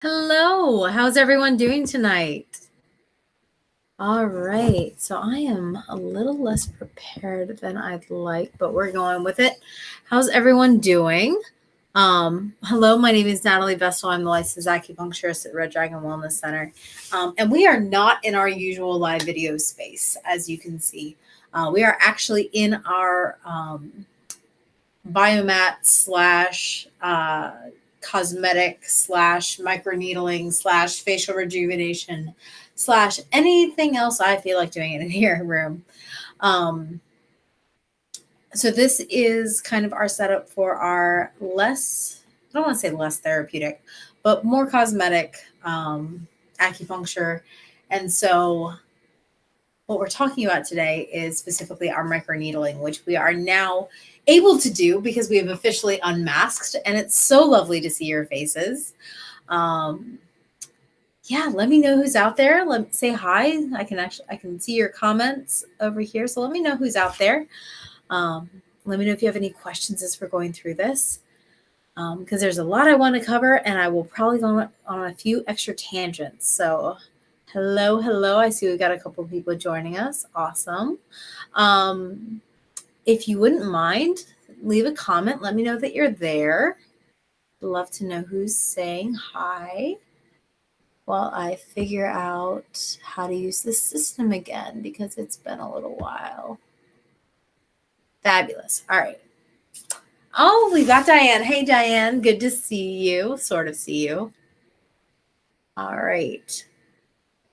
Hello, how's everyone doing tonight? All right, so I am a little less prepared than I'd like, but we're going with it. How's everyone doing? Hello, my name is Natalie Vestal. I'm the licensed acupuncturist at Red Dragon Wellness Center. And we are not in our usual live video space, as you can see. We are actually in our biomat slash cosmetic slash microneedling slash facial rejuvenation slash anything else I feel like doing in here room. So this is kind of our setup for our less, I don't want to say less therapeutic, but more cosmetic acupuncture. And so what we're talking about today is specifically our microneedling, which we are now able to do because we have officially unmasked, and it's so lovely to see your faces. Yeah, let me know who's out there. Let me say hi. I can see your comments over here, so let me know who's out there. Let me know if you have any questions as we're going through this, because there's a lot I want to cover, and I will probably go on a few extra tangents. So hello. I see we've got a couple of people joining us. Awesome. If you wouldn't mind, leave a comment. Let me know that you're there. Love to know who's saying hi while I figure out how to use this system again, because it's been a little while. Fabulous. All right. Oh, we got Diane. Hey, Diane. Good to see you. Sort of see you. All right.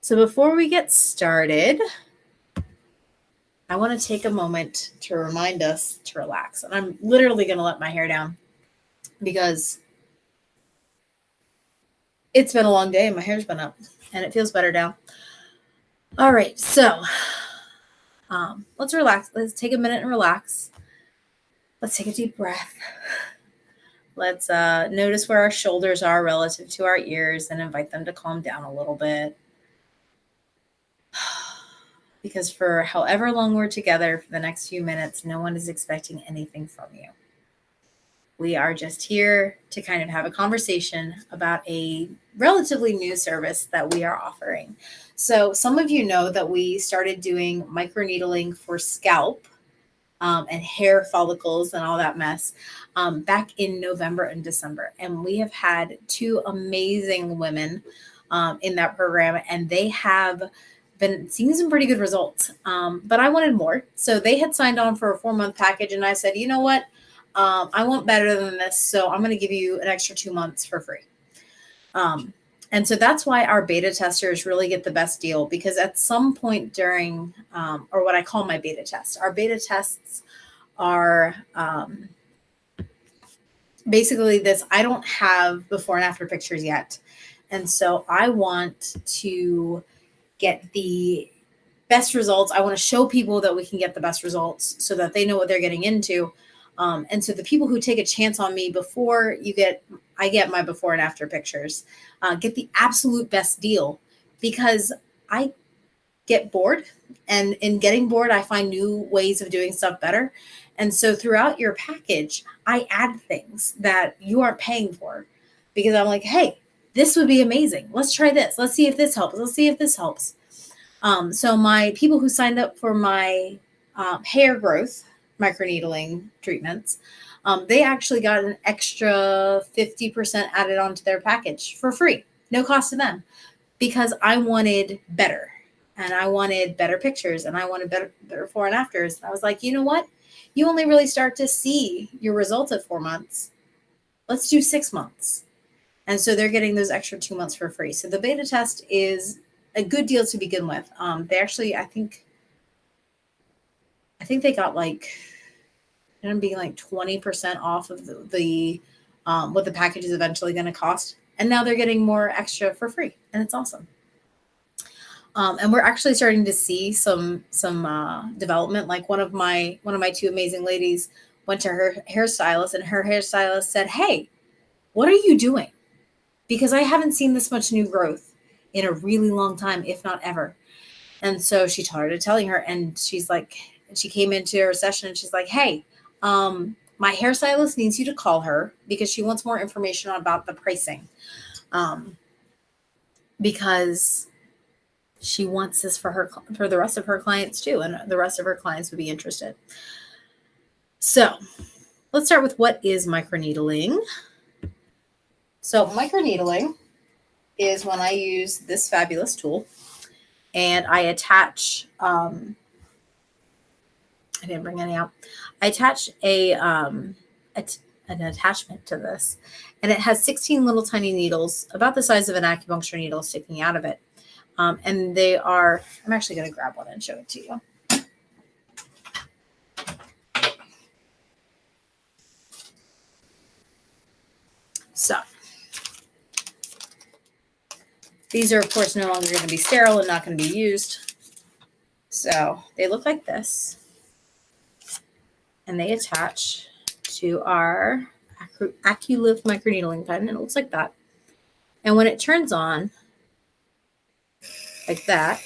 So before we get started, I want to take a moment to remind us to relax. And I'm literally going to let my hair down because it's been a long day and my hair's been up and it feels better now. All right. So let's relax. Let's take a minute and relax. Let's take a deep breath. Let's notice where our shoulders are relative to our ears and invite them to calm down a little bit. Because for however long we're together for the next few minutes, no one is expecting anything from you. We are just here to kind of have a conversation about a relatively new service that we are offering. So some of you know that we started doing microneedling for scalp and hair follicles and all that mess back in November and December. And we have had two amazing women in that program, and they have been seeing some pretty good results. But I wanted more. So they had signed on for a 4-month package, and I said, you know what? I want better than this. So I'm going to give you an extra 2 months for free. And so that's why our beta testers really get the best deal, because at some point during, or what I call my beta test, our beta tests are basically this. I don't have before and after pictures yet. And so I want to get the best results. I want to show people that we can get the best results so that they know what they're getting into. And so the people who take a chance on me before I get my before and after pictures, get the absolute best deal, because I get bored, and in getting bored, I find new ways of doing stuff better. And so throughout your package, I add things that you aren't paying for, because I'm like, hey, this would be amazing. Let's try this. Let's see if this helps. Let's see if this helps. So my people who signed up for my hair growth microneedling treatments, they actually got an extra 50% added onto their package for free, no cost to them, because I wanted better, and I wanted better pictures, and I wanted better before and afters. And I was like, you know what? You only really start to see your results at 4 months. Let's do 6 months. And so they're getting those extra 2 months for free. So the beta test is a good deal to begin with. They actually, I think they got like, I'm being like 20% off of the what the package is eventually going to cost. And now they're getting more extra for free, and it's awesome. And we're actually starting to see some development. Like one of my two amazing ladies went to her hairstylist, and her hairstylist said, "Hey, what are you doing? Because I haven't seen this much new growth in a really long time, if not ever." And so she started telling her, and she's like, she came into her session and she's like, "Hey, my hairstylist needs you to call her because she wants more information about the pricing." because she wants this for the rest of her clients too, and the rest of her clients would be interested. So let's start with what is microneedling. So microneedling is when I use this fabulous tool and I attach, I didn't bring any out. I attach an attachment to this, and it has 16 little tiny needles about the size of an acupuncture needle sticking out of it. And they are, I'm actually going to grab one and show it to you. So these are, of course, no longer going to be sterile and not going to be used. So they look like this, and they attach to our AccuLift microneedling pen, and it looks like that. And when it turns on like that,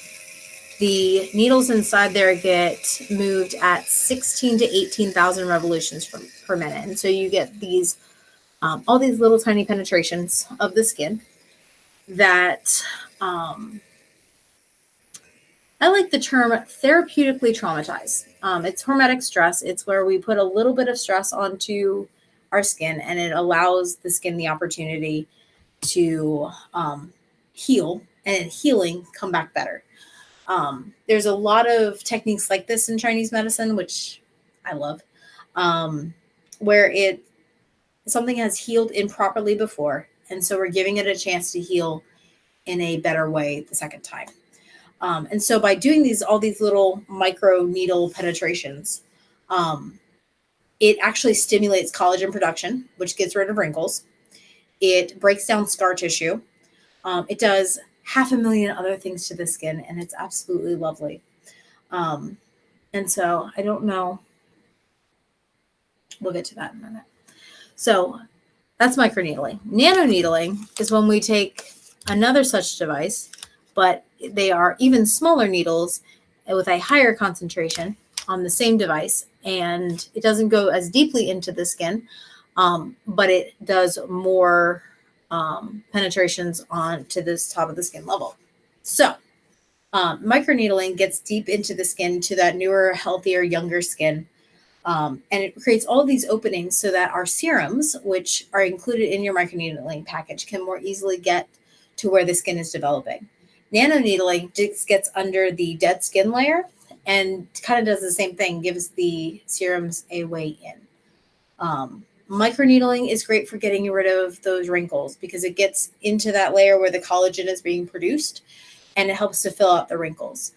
the needles inside there get moved at 16 to 18,000 revolutions per minute. And so you get these, all these little tiny penetrations of the skin that, I like the term therapeutically traumatize. It's hormetic stress. It's where we put a little bit of stress onto our skin, and it allows the skin the opportunity to heal, and healing come back better. There's a lot of techniques like this in Chinese medicine, which I love, where something has healed improperly before, and so we're giving it a chance to heal in a better way the second time. And so by doing all these little micro needle penetrations, it actually stimulates collagen production, which gets rid of wrinkles. It breaks down scar tissue. It does 500,000 other things to the skin, and it's absolutely lovely. And so I don't know. We'll get to that in a minute. So that's microneedling. Nanoneedling is when we take another such device, but they are even smaller needles with a higher concentration on the same device, and it doesn't go as deeply into the skin, but it does more penetrations on to this top of the skin level. So microneedling gets deep into the skin, to that newer, healthier, younger skin. And it creates all of these openings so that our serums, which are included in your microneedling package, can more easily get to where the skin is developing. Nanoneedling just gets under the dead skin layer and kind of does the same thing, gives the serums a way in. Microneedling is great for getting rid of those wrinkles because it gets into that layer where the collagen is being produced, and it helps to fill out the wrinkles.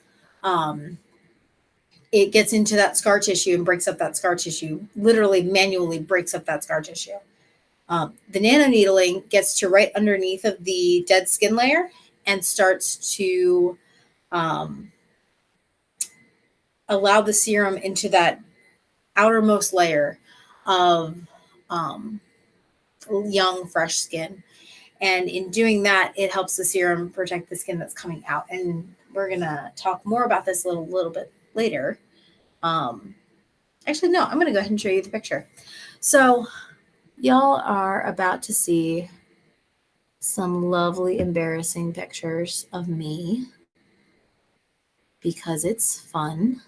It gets into that scar tissue and breaks up that scar tissue, literally manually breaks up that scar tissue. The nanoneedling gets to right underneath of the dead skin layer and starts to allow the serum into that outermost layer of young, fresh skin. And in doing that, it helps the serum protect the skin that's coming out. And we're going to talk more about this a little bit later. Actually, no, I'm going to go ahead and show you the picture. So y'all are about to see some lovely, embarrassing pictures of me because it's fun.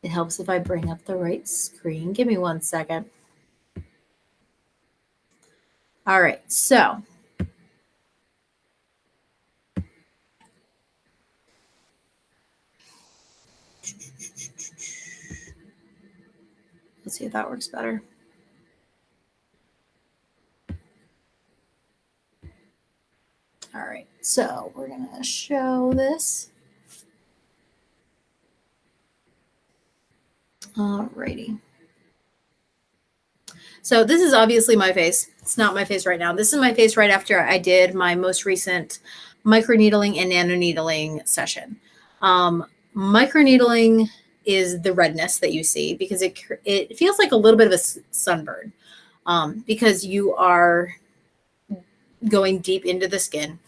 It helps if I bring up the right screen. Give me 1 second. All right, so let's see if that works better. All right, so we're going to show this. All righty. So this is obviously my face. It's not my face right now. This is my face right after I did my most recent microneedling and nanoneedling session. Microneedling is the redness that you see because it feels like a little bit of a sunburn because you are going deep into the skin.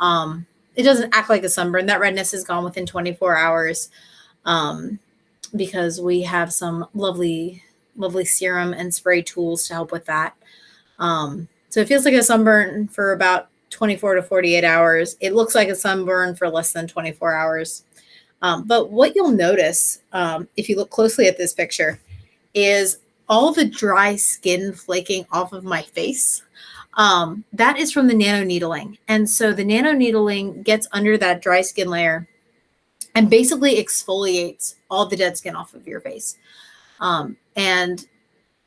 It doesn't act like a sunburn. That redness is gone within 24 hours because we have some lovely serum and spray tools to help with that. So it feels like a sunburn for about 24 to 48 hours. It looks like a sunburn for less than 24 hours. But what you'll notice if you look closely at this picture is all the dry skin flaking off of my face. That is from the nanoneedling. And so the nanoneedling gets under that dry skin layer and basically exfoliates all the dead skin off of your face. And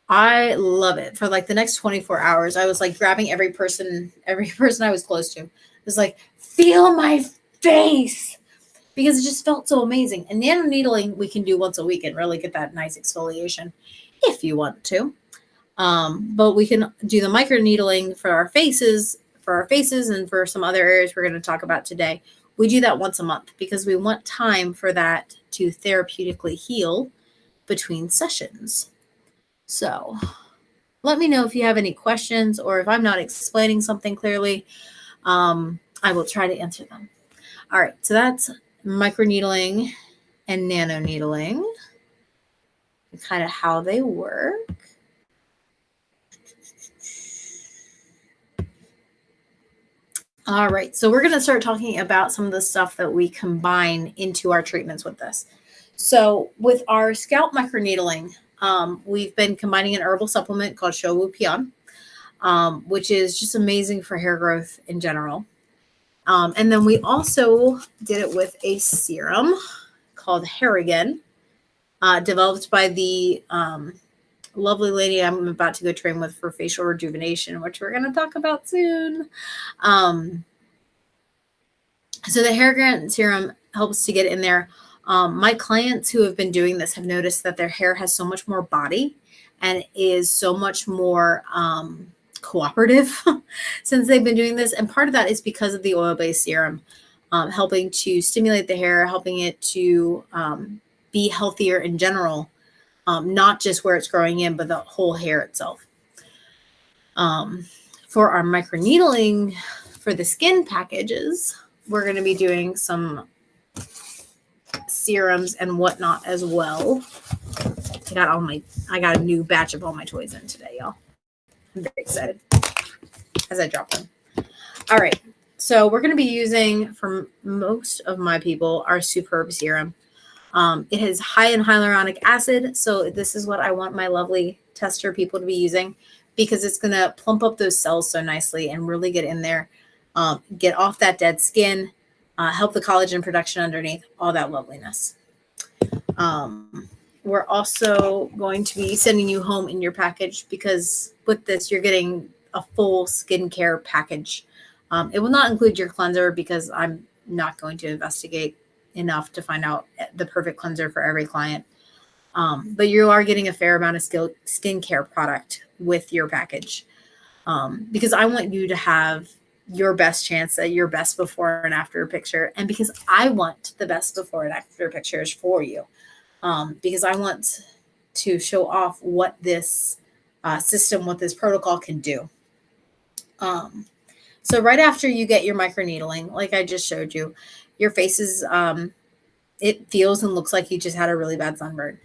I love it. For like the next 24 hours, I was like grabbing every person I was close to. It was like, feel my face, because it just felt so amazing. And nanoneedling we can do once a week and really get that nice exfoliation if you want to. But we can do the microneedling for our faces, and for some other areas we're going to talk about today. We do that once a month because we want time for that to therapeutically heal between sessions. So let me know if you have any questions or if I'm not explaining something clearly. I will try to answer them. All right, so that's microneedling and nanoneedling, kind of how they work. All right, so we're going to start talking about some of the stuff that we combine into our treatments with this. So with our scalp microneedling, we've been combining an herbal supplement called Showu Pion, which is just amazing for hair growth in general. And then we also did it with a serum called Harrigan, developed by the lovely lady I'm about to go train with for facial rejuvenation, which we're going to talk about soon. So the Harrigan serum helps to get in there. My clients who have been doing this have noticed that their hair has so much more body and is so much more cooperative since they've been doing this. And part of that is because of the oil-based serum, helping to stimulate the hair, helping it to be healthier in general, not just where it's growing in, but the whole hair itself. For our microneedling, for the skin packages, we're going to be doing some serums and whatnot as well. I got a new batch of all my toys in today, y'all. I'm very excited as I drop them. All right, so we're going to be using, for most of my people, our Superb serum. It is high in hyaluronic acid, so this is what I want my lovely tester people to be using, because it's going to plump up those cells so nicely and really get in there, get off that dead skin, help the collagen production underneath, all that loveliness. We're also going to be sending you home in your package, because with this, you're getting a full skincare package. It will not include your cleanser, because I'm not going to investigate enough to find out the perfect cleanser for every client. But you are getting a fair amount of skincare product with your package, because I want you to have your best chance at your best before and after picture. And because I want the best before and after pictures for you, because I want to show off what this system, what this protocol can do. So right after you get your microneedling, like I just showed you, your face is, it feels and looks like you just had a really bad sunburn.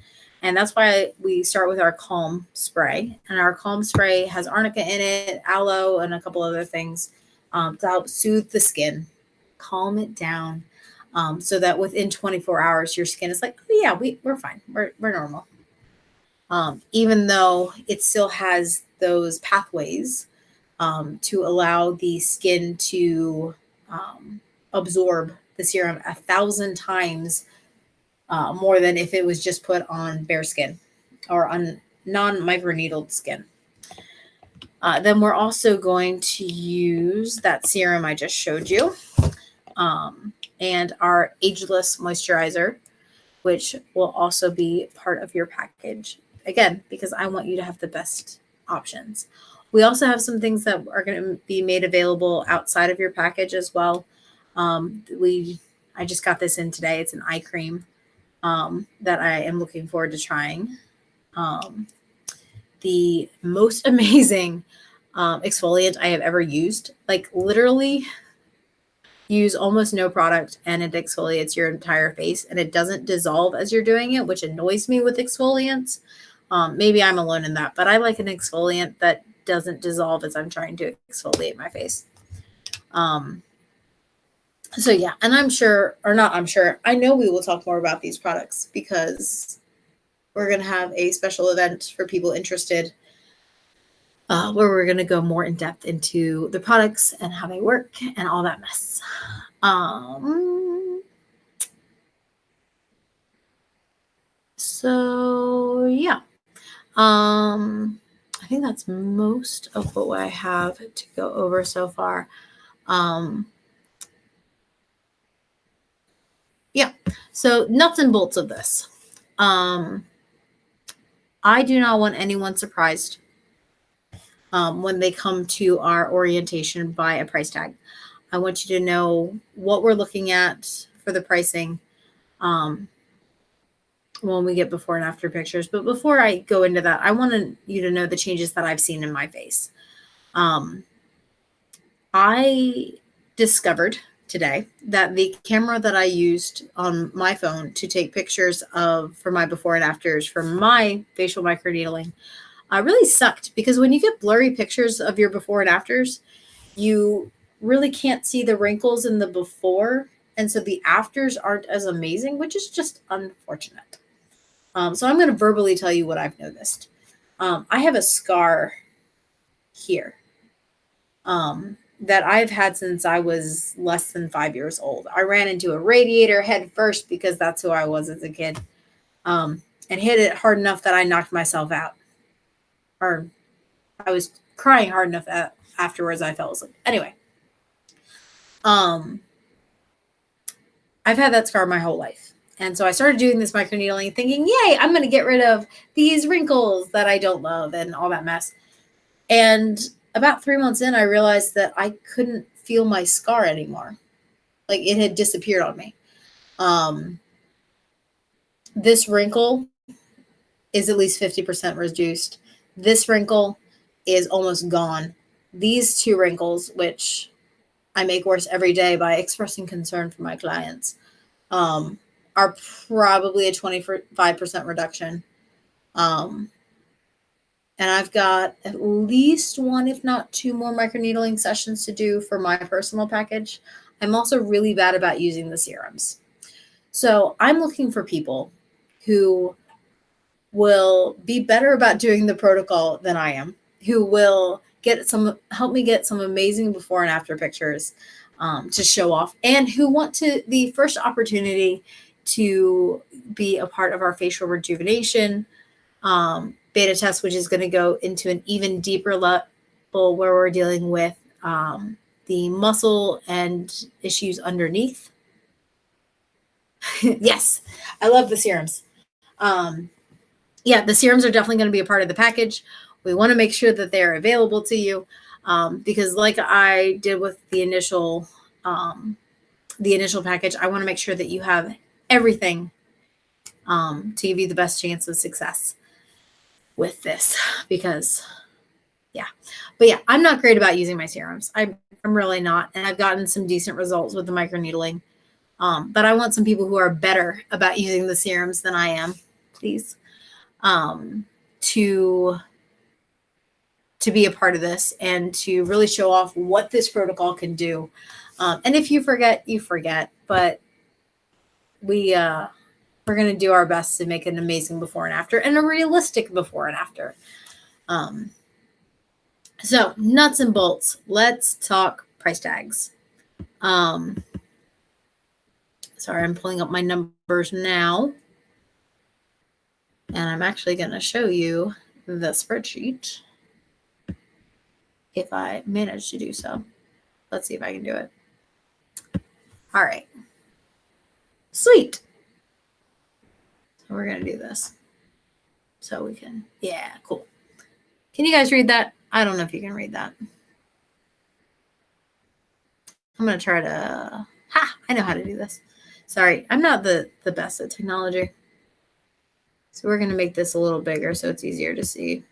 And that's why we start with our Calm spray. And our Calm spray has arnica in it, aloe, and a couple other things to help soothe the skin, calm it down, so that within 24 hours, your skin is like, oh yeah, we're fine. We're normal. Even though it still has those pathways to allow the skin to absorb the serum 1,000 times more than if it was just put on bare skin or on non-microneedled skin. Then we're also going to use that serum I just showed you, and our ageless moisturizer, which will also be part of your package. Again, because I want you to have the best options. We also have some things that are going to be made available outside of your package as well. I just got this in today. It's an eye cream that I am looking forward to trying. The most amazing exfoliant I have ever used. Like literally use almost no product and it exfoliates your entire face, and it doesn't dissolve as you're doing it, which annoys me with exfoliants. Maybe I'm alone in that, but I like an exfoliant that doesn't dissolve as I'm trying to exfoliate my face. So yeah, and I'm sure, or not I'm sure, I know we will talk more about these products because we're going to have a special event for people interested where we're going to go more in depth into the products and how they work and all that mess. So yeah. I think that's most of what I have to go over so far. Yeah. So nuts and bolts of this. I do not want anyone surprised when they come to our orientation by a price tag. I want you to know what we're looking at for the pricing when we get before and after pictures. But before I go into that, I want you to know the changes that I've seen in my face. I discovered today that the camera that I used on my phone to take pictures of for my before and afters for my facial microneedling really sucked, because when you get blurry pictures of your before and afters, you really can't see the wrinkles in the before. And so the afters aren't as amazing, which is just unfortunate. So I'm going to verbally tell you what I've noticed. I have a scar here that I've had since I was less than 5 years old. I ran into a radiator head first because that's who I was as a kid, and hit it hard enough that I knocked myself out. Or I was crying hard enough that afterwards I fell asleep. Anyway, I've had that scar my whole life. And so I started doing this microneedling thinking, yay, I'm going to get rid of these wrinkles that I don't love and all that mess. And about 3 months in, I realized that I couldn't feel my scar anymore. Like it had disappeared on me. This wrinkle is at least 50% reduced. This wrinkle is almost gone. These two wrinkles, which I make worse every day by expressing concern for my clients, are probably a 25% reduction. And I've got at least one, if not two more microneedling sessions to do for my personal package. I'm also really bad about using the serums. So I'm looking for people who will be better about doing the protocol than I am, who will help me get some amazing before and after pictures to show off, and who want the first opportunity to be a part of our facial rejuvenation beta test, which is going to go into an even deeper level where we're dealing with the muscle and issues underneath. Yes, I love the serums. Yeah, the serums are definitely going to be a part of the package. We want to make sure that they're available to you because, like I did with the initial package, I want to make sure that you have everything to give you the best chance of success with this. Because, yeah, but yeah, I'm not great about using my serums. I'm really not, and I've gotten some decent results with the microneedling. But I want some people who are better about using the serums than I am, please. To be a part of this and to really show off what this protocol can do. And if you forget, you forget. But we're going to do our best to make an amazing before and after and a realistic before and after. So nuts and bolts. Let's talk price tags. Sorry, I'm pulling up my numbers now. And I'm actually going to show you the spreadsheet if I manage to do so. Let's see if I can do it. All right. Sweet. So we're going to do this. So we can, yeah, cool. Can you guys read that? I don't know if you can read that. I'm going to try to, I know how to do this. Sorry, I'm not the best at technology. So we're going to make this a little bigger so it's easier to see.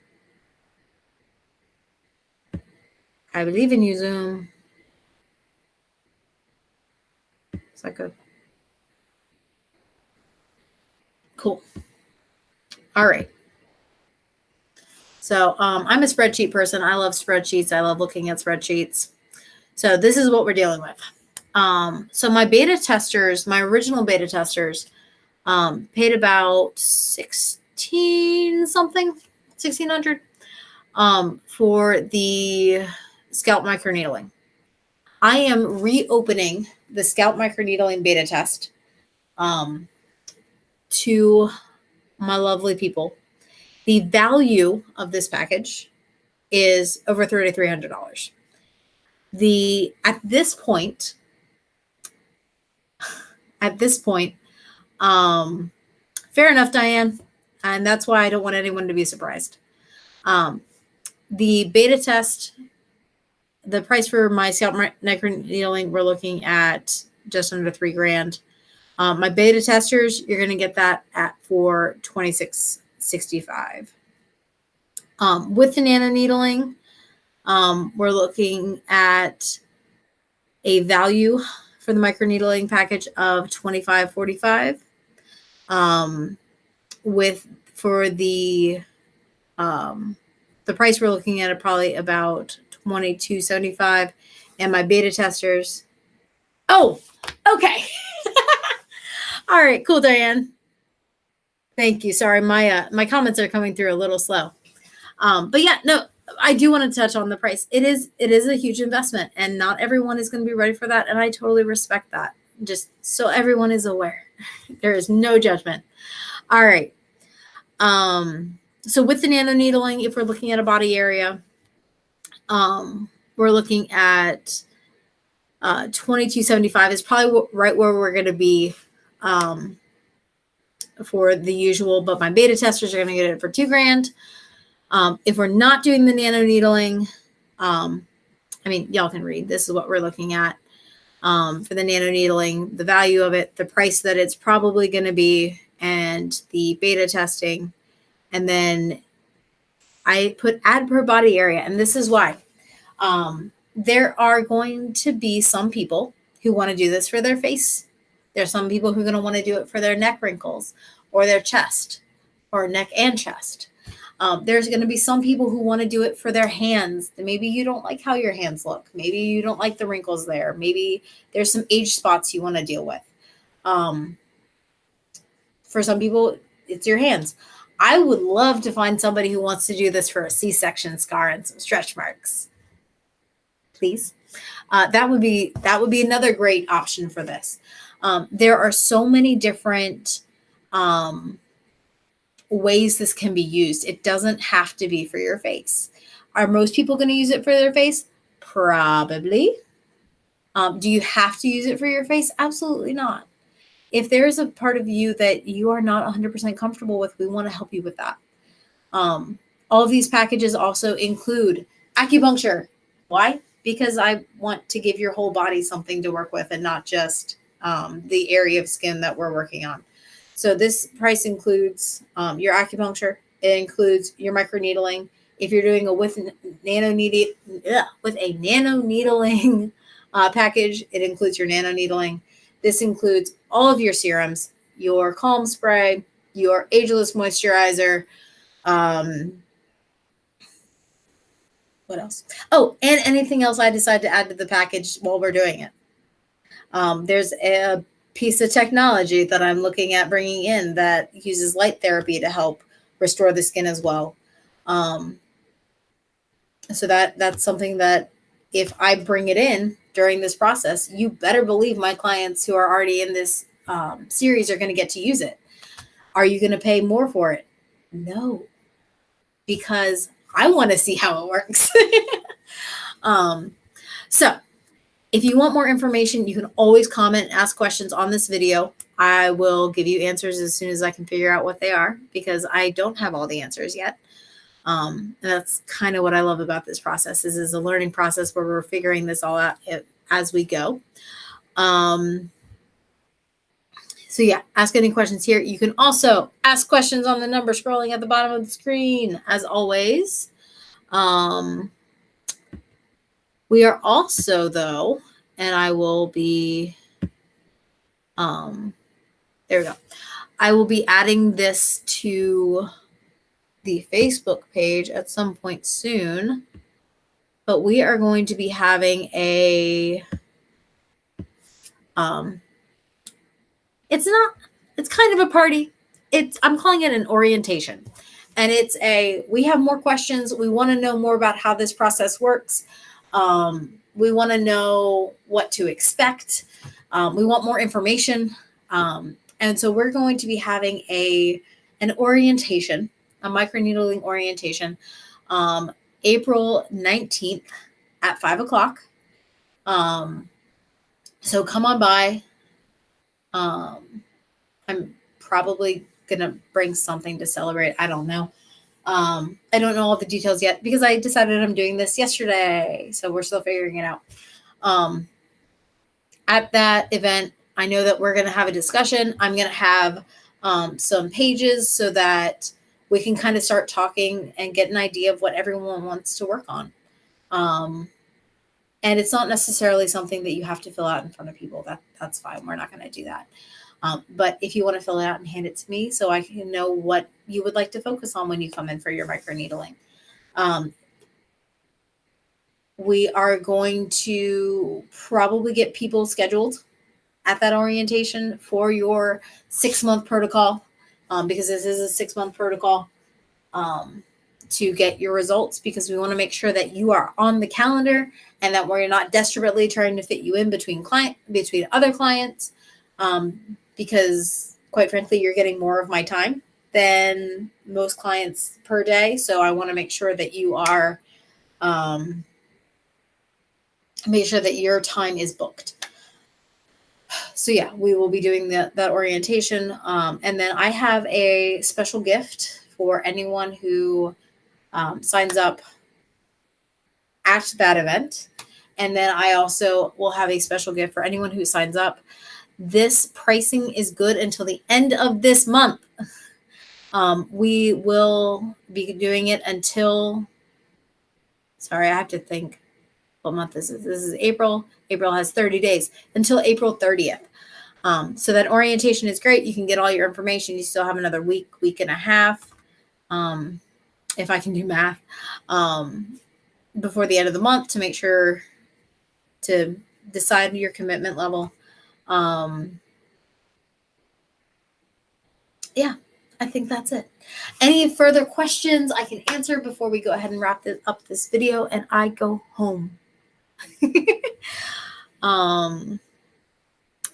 I believe in you, Zoom. Is that good? Cool. All right. So I'm a spreadsheet person. I love spreadsheets. I love looking at spreadsheets. So this is what we're dealing with. So my beta testers, my original beta testers, paid about 1600 for the scalp microneedling. I am reopening the scalp microneedling beta test to my lovely people. The value of this package is over $3,300. At this point, fair enough, Diane, and that's why I don't want anyone to be surprised. The beta test, the price for my scalp microneedling, we're looking at just under $3,000. My beta testers, you're going to get that for $2,665. With the nanoneedling, we're looking at a value for the microneedling package of $2,545. For the price we're looking at probably about $2,275, and my beta testers. Oh, okay. All right, cool, Diane. Thank you. Sorry, my comments are coming through a little slow. But yeah, no, I do want to touch on the price. It is a huge investment, and not everyone is going to be ready for that, and I totally respect that. Just so everyone is aware, there is no judgment. All right. So with the nanoneedling, if we're looking at a body area, we're looking at $2,275 is probably right where we're going to be for the usual, but my beta testers are going to get it for $2,000. If we're not doing the nanoneedling, I mean, y'all can read. This is what we're looking at for the nanoneedling, the value of it, the price that it's probably going to be, and the beta testing. And then I put add per body area, and this is why. There are going to be some people who want to do this for their face. There's some people who are going to want to do it for their neck wrinkles or their chest or neck and chest. There's going to be some people who want to do it for their hands. Maybe you don't like how your hands look. Maybe you don't like the wrinkles there. Maybe there's some age spots you want to deal with. For some people, it's your hands. I would love to find somebody who wants to do this for a C-section scar and some stretch marks. Please. That would be another great option for this. There are so many different ways this can be used. It doesn't have to be for your face. Are most people going to use it for their face? Probably. Do you have to use it for your face? Absolutely not. If there's a part of you that you are not 100% comfortable with, we want to help you with that. All of these packages also include acupuncture. Why? Because I want to give your whole body something to work with and not just the area of skin that we're working on. So this price includes your acupuncture. It includes your microneedling. If you're doing with a nanoneedling package, it includes your nanoneedling. This includes all of your serums, your calm spray, your ageless moisturizer. What else? Oh, and anything else I decide to add to the package while we're doing it. There's a piece of technology that I'm looking at bringing in that uses light therapy to help restore the skin as well. So that's something that if I bring it in during this process, you better believe my clients who are already in this series are going to get to use it. Are you going to pay more for it? No, because I want to see how it works. So if you want more information, you can always comment and ask questions on this video. I will give you answers as soon as I can figure out what they are, because I don't have all the answers yet. And that's kind of what I love about this process is a learning process where we're figuring this all out as we go. So yeah, ask any questions here. You can also ask questions on the number scrolling at the bottom of the screen, as always. We are also, though, and I will be, there we go. I will be adding this to the Facebook page at some point soon. but we are going to be having it's kind of a party. I'm calling it an orientation. And we have more questions. We want to know more about how this process works. We want to know what to expect. We want more information. And so we're going to be having an orientation, a microneedling orientation, April 19th at 5:00. So come on by. I'm probably going to bring something to celebrate. I don't know. I don't know all the details yet because I decided I'm doing this yesterday. So we're still figuring it out. At that event, I know that we're going to have a discussion. I'm going to have some pages so that we can kind of start talking and get an idea of what everyone wants to work on. And it's not necessarily something that you have to fill out in front of people. That's fine. We're not going to do that. But if you want to fill it out and hand it to me so I can know what you would like to focus on when you come in for your microneedling. We are going to probably get people scheduled at that orientation for your 6-month protocol, because this is a 6-month protocol, to get your results, because we want to make sure that you are on the calendar and that we're not desperately trying to fit you in between other clients, because quite frankly, you're getting more of my time than most clients per day. So I want to make sure that you are, make sure that your time is booked. So yeah, we will be doing that orientation. And then I have a special gift for anyone who signs up at that event. And then I also will have a special gift for anyone who signs up. This pricing is good until the end of this month. We will be doing it until, sorry, I have to think what month this is. This is April. April has 30 days until April 30th. So that orientation is great. You can get all your information. You still have another week and a half, if I can do math, before the end of the month to make sure to decide your commitment level. Yeah, I think that's it. Any further questions I can answer before we go ahead and wrap up this video and I go home.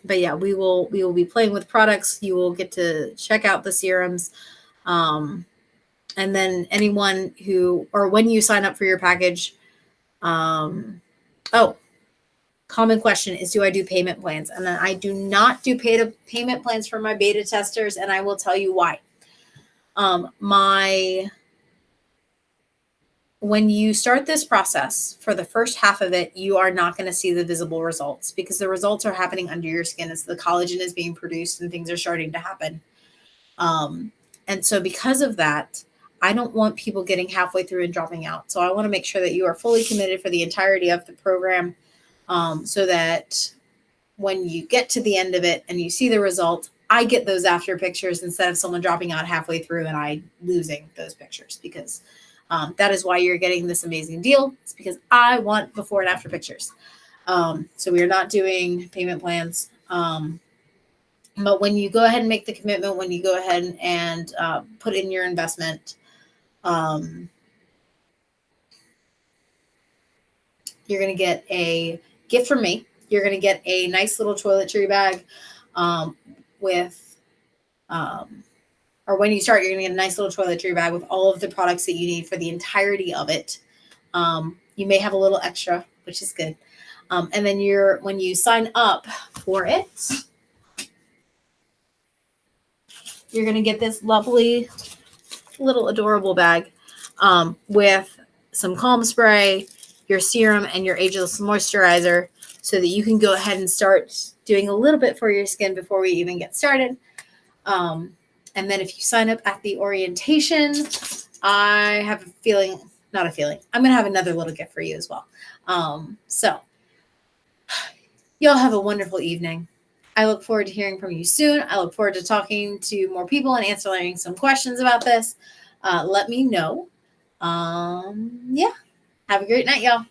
But yeah, we will be playing with products. You will get to check out the serums. And then anyone when you sign up for your package, common question is, do I do payment plans? And then I do not do payment plans for my beta testers, and I will tell you why. When you start this process, for the first half of it, you are not going to see the visible results because the results are happening under your skin as the collagen is being produced and things are starting to happen. And so because of that, I don't want people getting halfway through and dropping out. So I want to make sure that you are fully committed for the entirety of the program, so that when you get to the end of it and you see the result, I get those after pictures instead of someone dropping out halfway through and I losing those pictures, because that is why you're getting this amazing deal. It's because I want before and after pictures. So we are not doing payment plans. But when you go ahead and make the commitment, when you go ahead and put in your investment, you're going to get a gift from me. You're going to get a nice little toiletry bag or when you start, you're going to get a nice little toiletry bag with all of the products that you need for the entirety of it. You may have a little extra, which is good. And then when you sign up for it, you're going to get this lovely little adorable bag with some calm spray, your serum, and your ageless moisturizer, so that you can go ahead and start doing a little bit for your skin before we even get started. And then if you sign up at the orientation, I have not a feeling, I'm going to have another little gift for you as well. So y'all have a wonderful evening. I look forward to hearing from you soon. I look forward to talking to more people and answering some questions about this. Let me know. Yeah. Have a great night, y'all.